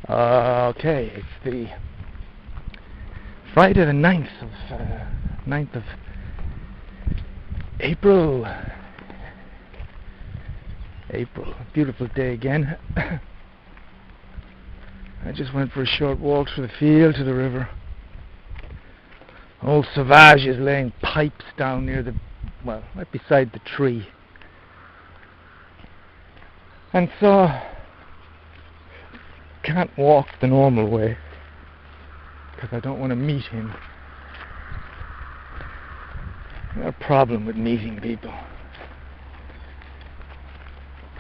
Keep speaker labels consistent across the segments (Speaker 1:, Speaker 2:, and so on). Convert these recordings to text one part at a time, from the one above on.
Speaker 1: Okay, it's the Friday the 9th of April. Beautiful day again. I just went for a short walk through the field to the river. Old Sauvage is laying pipes down near right beside the tree. And so, can't walk the normal way, because I don't want to meet him. I got a problem with meeting people.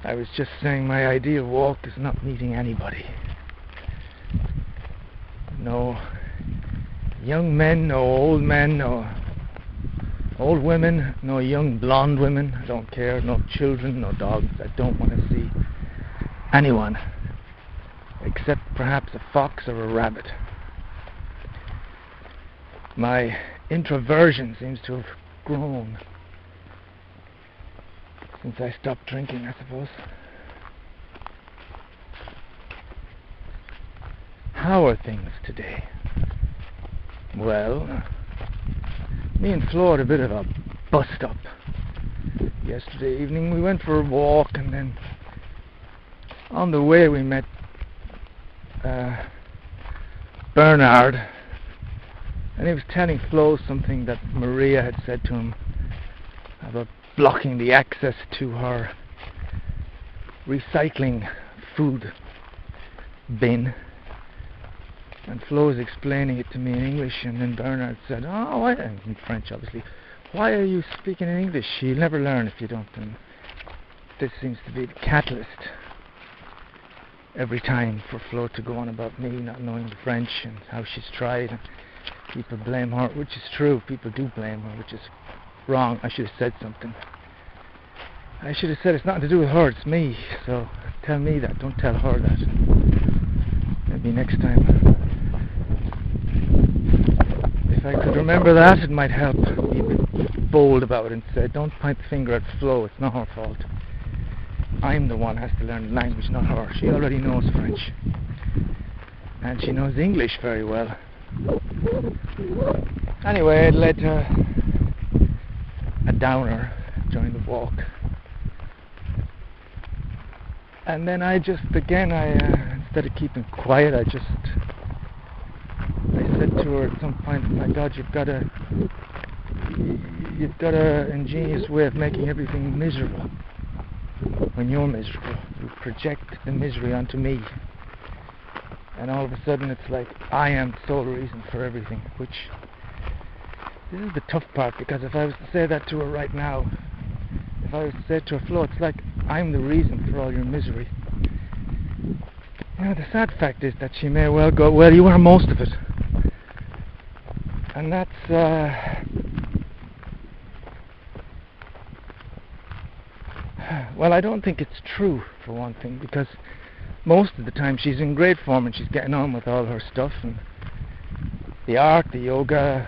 Speaker 1: I was just saying my ideal walk is not meeting anybody. No young men, no old men, no old women, no young blonde women. I don't care. No children, no dogs. I don't want to see anyone except perhaps a fox or a rabbit. My introversion seems to have grown since I stopped drinking, I suppose. How are things today? Well, me and Flo had a bit of a bust-up yesterday evening. We went for a walk, and then on the way we met Bernard, and he was telling Flo something that Maria had said to him about blocking the access to her recycling food bin. And Flo was explaining it to me in English, and then Bernard said, in French obviously, "Why are you speaking in English? You'll never learn if you don't." And this seems to be the catalyst every time for Flo to go on about me not knowing the French and how she's tried, and people blame her, which is true. People do blame her, which is wrong. I should have said something. I should have said it's nothing to do with her, it's me. So tell me that, don't tell her that. Maybe next time. If I could remember that, it might help. Be a bit bold about it and say, don't point the finger at Flo, it's not her fault. I'm the one who has to learn the language, not her. She already knows French. And she knows English very well. Anyway, it led to a downer during the walk. And then I instead of keeping quiet, I said to her at some point, "My God, you've got a ingenious way of making everything miserable. When you're miserable, you project the misery onto me. And all of a sudden it's like I am the sole reason for everything," which this is the tough part, because if I was to say that to her right now, if I was to say to her, "Flo, it's like I'm the reason for all your misery." The sad fact is that she may well go, "Well, you are most of it." And that's well, I don't think it's true, for one thing, because most of the time she's in great form and she's getting on with all her stuff, and the art, the yoga,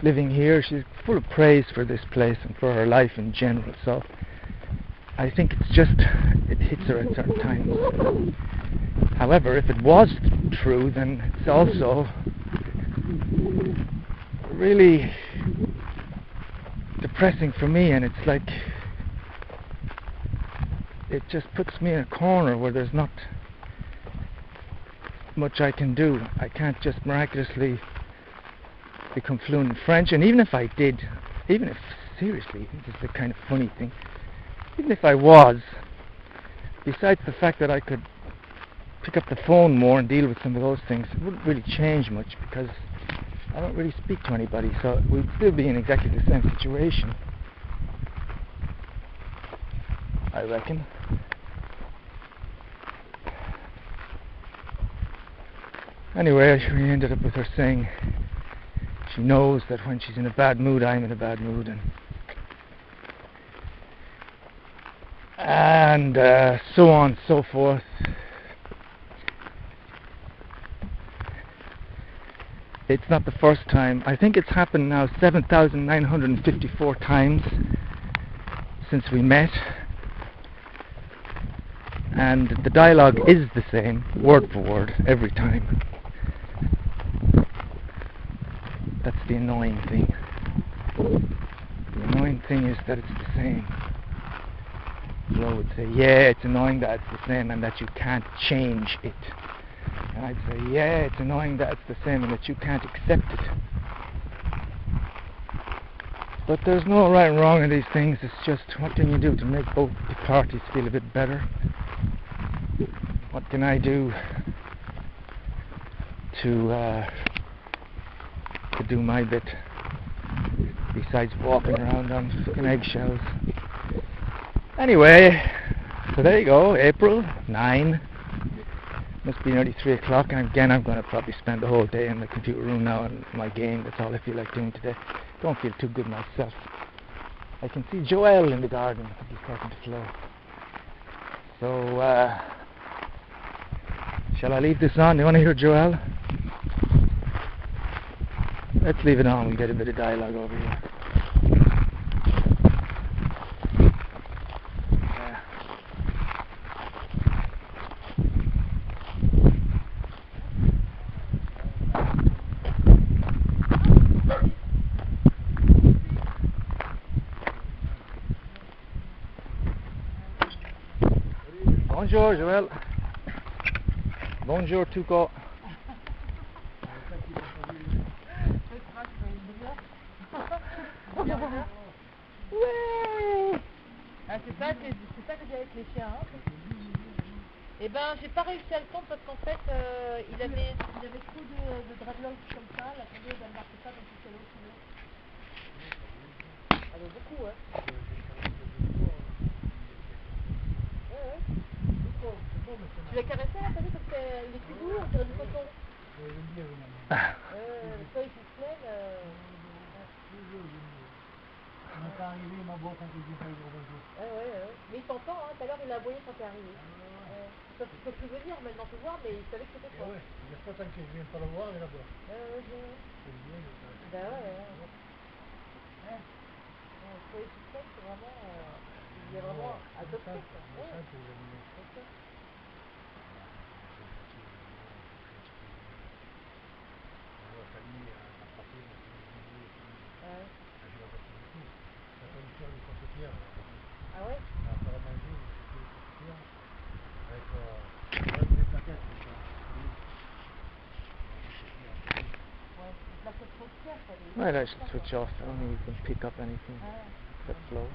Speaker 1: living here. She's full of praise for this place and for her life in general. So I think it hits her at certain times. However, if it was true, then it's also really depressing for me, and it's like it just puts me in a corner where there's not much I can do. I can't just miraculously become fluent in French, and even if I did, seriously, this is the kind of funny thing, even if I was, besides the fact that I could pick up the phone more and deal with some of those things, it wouldn't really change much, because I don't really speak to anybody, so we'd still be in exactly the same situation, I reckon. Anyway, we ended up with her saying she knows that when she's in a bad mood, I'm in a bad mood, and so on and so forth. It's not the first time. I think it's happened now 7,954 times since we met. and the dialogue is the same, word for word, every time. That's the annoying thing. The annoying thing is that it's the same. Joe would say, yeah, it's annoying that it's the same and that you can't change it. And I'd say, yeah, it's annoying that it's the same and that you can't accept it. But there's no right and wrong in these things. It's just, what can you do to make both the parties feel a bit better? What can I do to do my bit besides walking around on fucking eggshells? Anyway, so there you go, April 9. Must be nearly 3 o'clock, and again I'm going to probably spend the whole day in the computer room now on my game. That's all I feel like doing today. Don't feel too good myself. I can see Joel in the garden. I think he's talking to Flo. So, shall I leave this on? Do you want to hear Joel? Let's leave it on. We'll get a bit of dialogue over here. Bonjour Joël. Bonjour Tuco.
Speaker 2: Ouais. Ah, c'est ça que j'ai avec les chiens. Hein. Eh ben, j'ai pas réussi à le prendre parce qu'en fait, il avait trop de dreadlocks comme ça. La tondeuse, elle marquait pas, donc il s'est aussi. Ah, bah, beaucoup, hein. Ouais. Tu l'as caressé là, t'as vu, parce qu'il est tout doux, on dirait du coton. Toi, il se lève.
Speaker 3: Il m'est arrivé, ma boîte quand il pas eu de bonjour.
Speaker 2: Ouais. Mais il t'entend, hein. Tout à l'heure, il a aboyé quand t'es arrivé. Ça peut plus venir maintenant te voir, mais il savait que c'était toi.
Speaker 3: Ouais, il n'y a pas tant que je viens pas le voir, il est là-bas. C'est bien,
Speaker 2: bah ouais. Toi, il se lève, c'est vraiment. Il est vraiment adopté. Ah ouais?
Speaker 1: Well, I should switch off. I don't think we can pick up anything. That flow.